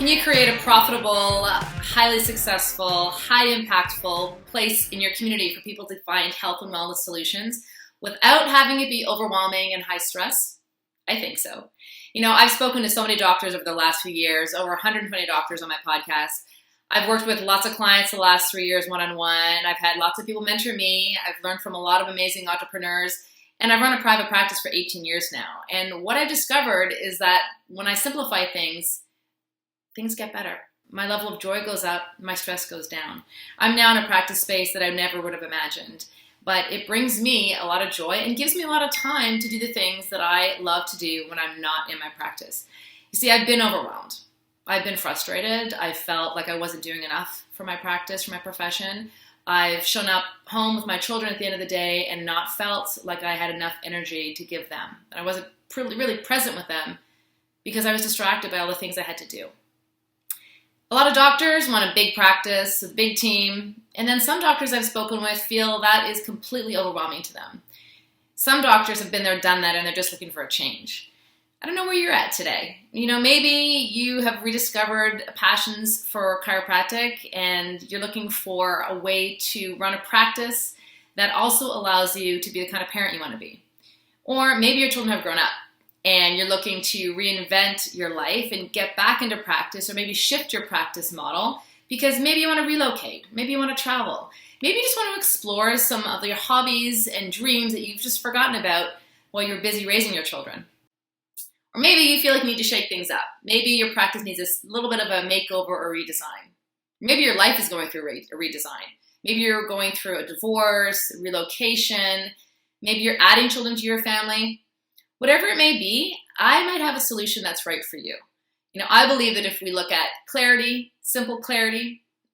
Can you create a profitable, highly successful, high impactful place in your community for people to find health and wellness solutions without having it be overwhelming and high stress? I think so. You know, I've spoken to so many doctors over the last few years, over 120 doctors on my podcast. I've worked with lots of clients the last 3 years one-on-one. I've had lots of people mentor me. I've learned from a lot of amazing entrepreneurs. And I've run a private practice for 18 years now. And what I've discovered is that when I simplify things, things get better. My level of joy goes up, my stress goes down. I'm now in a practice space that I never would have imagined, but it brings me a lot of joy and gives me a lot of time to do the things that I love to do when I'm not in my practice. You see, I've been overwhelmed. I've been frustrated. I felt like I wasn't doing enough for my practice, for my profession. I've shown up home with my children at the end of the day and not felt like I had enough energy to give them. And I wasn't really present with them because I was distracted by all the things I had to do. A lot of doctors want a big practice, a big team, and then some doctors I've spoken with feel that is completely overwhelming to them. Some doctors have been there, done that, and they're just looking for a change. I don't know where you're at today. You know, maybe you have rediscovered passions for chiropractic and you're looking for a way to run a practice that also allows you to be the kind of parent you want to be. Or maybe your children have grown up and you're looking to reinvent your life and get back into practice, or maybe shift your practice model because maybe you want to relocate, maybe you want to travel, maybe you just want to explore some of your hobbies and dreams that you've just forgotten about while you're busy raising your children. Or maybe you feel like you need to shake things up. Maybe your practice needs a little bit of a makeover or redesign. Maybe your life is going through a redesign. Maybe you're going through a divorce, relocation. Maybe you're adding children to your family. Whatever it may be, I might have a solution that's right for you. You know, I believe that if we look at clarity,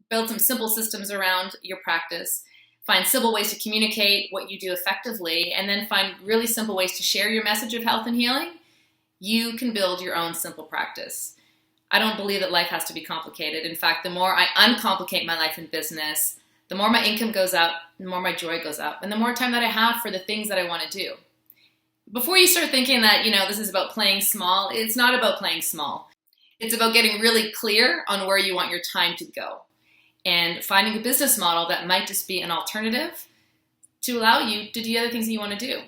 build some simple systems around your practice, find simple ways to communicate what you do effectively, and then find really simple ways to share your message of health and healing, you can build your own simple practice. I don't believe that life has to be complicated. In fact, the more I uncomplicate my life and business, the more my income goes up, the more my joy goes up, and the more time that I have for the things that I want to do. Before you start thinking that, you know, this is about playing small, it's not about playing small. It's about getting really clear on where you want your time to go and finding a business model that might just be an alternative to allow you to do the other things that you want to do.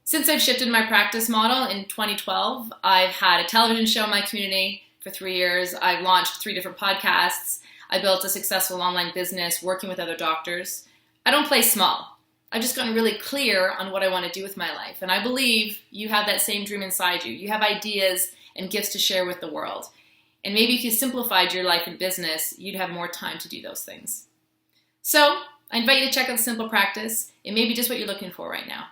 Since I've shifted my practice model in 2012, I've had a television show in my community for 3 years. I've launched 3 different podcasts. I built a successful online business working with other doctors. I don't play small. I've just gotten really clear on what I want to do with my life. And I believe you have that same dream inside you. You have ideas and gifts to share with the world. And maybe if you simplified your life and business, you'd have more time to do those things. So I invite you to check out the Simple Practice. It may be just what you're looking for right now.